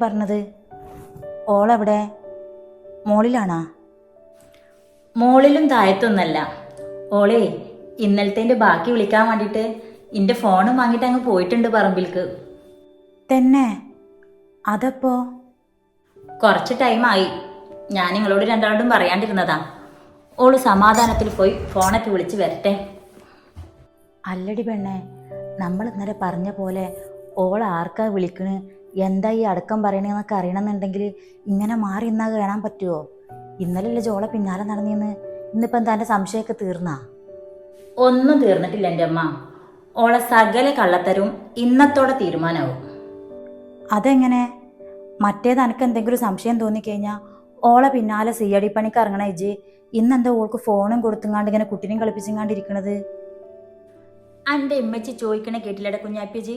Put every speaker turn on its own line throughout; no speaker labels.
പറഞ്ഞത്? ഓളെവിടെ? മോളിലാണാ?
മോളിലും താഴത്തൊന്നല്ല. ഓളേ ഇന്നലത്തെ ബാക്കി വിളിക്കാൻ വേണ്ടിയിട്ട് എൻ്റെ ഫോണും വാങ്ങിയിട്ട് അങ്ങ് പോയിട്ടുണ്ട് പറമ്പിൽക്ക്.
തന്നെ? അതപ്പോ?
കുറച്ച് ടൈമായി. ഞാൻ നിങ്ങളോട് രണ്ടാളോടും പറയാണ്ടിരുന്നതാ. ഓള് സമാധാനത്തിൽ പോയി ഫോണൊക്കെ വിളിച്ച് വരട്ടെ.
അല്ലടി പെണ്ണെ, നമ്മൾ ഇന്നലെ പറഞ്ഞ പോലെ ഓൾ ആർക്കാ വിളിക്കണ്, എന്താ ഈ അടക്കം പറയണെന്നൊക്കെ അറിയണമെന്നുണ്ടെങ്കിൽ ഇങ്ങനെ മാറി ഇന്നാ കാണാൻ പറ്റുമോ? ഇന്നലെ ജോളെ പിന്നാലെ നടന്നിന്ന്. ഇന്നിപ്പം എന്താ എൻ്റെ സംശയമൊക്കെ തീർന്നാ?
ഒന്നും തീർന്നിട്ടില്ല എൻ്റെ അമ്മ. ഓളെ സകല കള്ളത്തരും ഇന്നത്തോടെ തീരുമാനമാവും.
അതെങ്ങനെ? മറ്റേത് എനിക്ക് എന്തെങ്കിലും സംശയം തോന്നിക്കഴിഞ്ഞാൽ ഓളെ പിന്നാലെ CID പണിക്ക് ഇറങ്ങണ ഇജ്ജ് ഇന്നെന്താ ഓൾക്ക് ഫോണും കൊടുത്തുങ്ങാണ്ട് ഇങ്ങനെ കുട്ടിനെയും കളിപ്പിച്ചുങ്ങാണ്ടിരിക്കണത്?
എൻ്റെ ഉമ്മച്ചി ചോദിക്കണ കേട്ടില്ലട കുഞ്ഞാപ്പിജി.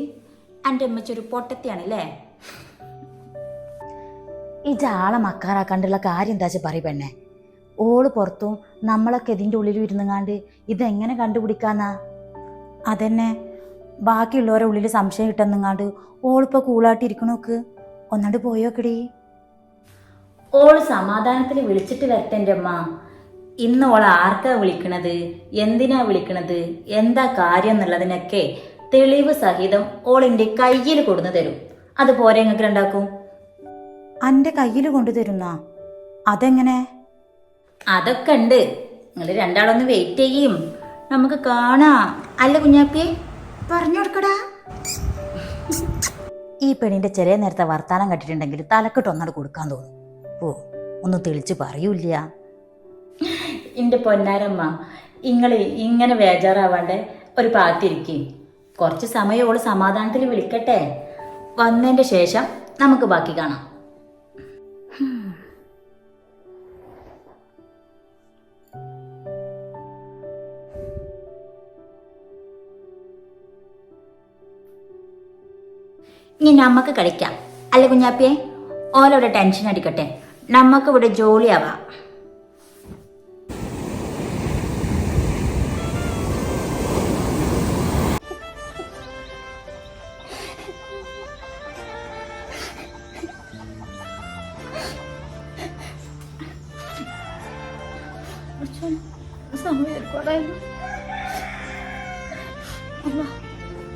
എൻ്റെ ഉമ്മച്ചി ഒരു പൊട്ടത്തിയാണല്ലേ?
ഇജ്ജ് ആളെ മക്കാറാക്കാണ്ടുള്ള കാര്യം എന്താ വെച്ചാൽ പറ പെണ്ണെ. ഓള് പുറത്തും നമ്മളൊക്കെ ഇതിൻ്റെ ഉള്ളിലും ഇരുന്നുങ്ങാണ്ട് ഇതെങ്ങനെ കണ്ടുപിടിക്കാന്നാ? അതെന്നെ, ബാക്കിയുള്ളവരെ ഉള്ളിൽ സംശയം കിട്ടുന്നുങ്ങാണ്ട് ഓളിപ്പോൾ കൂളായിട്ടിരിക്കണോക്ക്. ഒന്നാണ്ട് പോയോക്കടി.
ഓള് സമാധാനത്തിൽ വിളിച്ചിട്ട് വരട്ടെ എൻ്റെ അമ്മ. ഇന്ന് ഓൾ ആർക്കാ വിളിക്കണത്, എന്തിനാ വിളിക്കണത്, എന്താ കാര്യം എന്നുള്ളതിനൊക്കെ തെളിവ് സഹിതം ഓളിൻ്റെ കയ്യിൽ കൊടുന്നു തരും. അതുപോലെ നിങ്ങൾക്ക് രണ്ടാക്കും.
എൻ്റെ കയ്യിൽ കൊണ്ടുതരുന്നാ? അതെങ്ങനെ?
അതൊക്കെ ഉണ്ട്. നിങ്ങൾ രണ്ടാളൊന്ന് വെയിറ്റ് ചെയ്യും, നമുക്ക് കാണാം. അല്ല കുഞ്ഞാപ്പിയെ പറഞ്ഞു കൊടുക്കടാ.
ഈ പെണ്ണിൻ്റെ ചെറിയ നേരത്തെ വർത്താനം കണ്ടിട്ടുണ്ടെങ്കിൽ തലക്കെട്ട് ഒന്നോട് കൊടുക്കാൻ തോന്നും. ഓ, ഒന്നും തെളിച്ച് പറയൂല്ല.
എൻ്റെ പൊന്നാരമ്മ, നിങ്ങൾ ഇങ്ങനെ ബേജാറാവാണ്ട് ഒരു പാത്തിരിക്കും. കുറച്ച് സമയം ഓള് സമാധാനത്തിൽ വിളിക്കട്ടെ. വന്നതിൻ്റെ ശേഷം നമുക്ക് ബാക്കി കാണാം. ഇനി നമുക്ക് കളിക്കാം. അല്ല കുഞ്ഞാപ്പിയെ, ഓലോടെ ടെൻഷൻ അടിക്കട്ടെ, നമുക്ക് ഇവിടെ ജോലിയാവാം.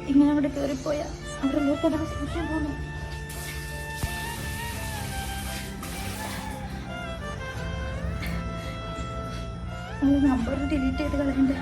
ഇങ്ങനെ അവിടെ കയറിപ്പോയാ അവിടെ പോകുന്നു. നമ്പർ ഡിലീറ്റ് ചെയ്ത് കളയണ്ടേ?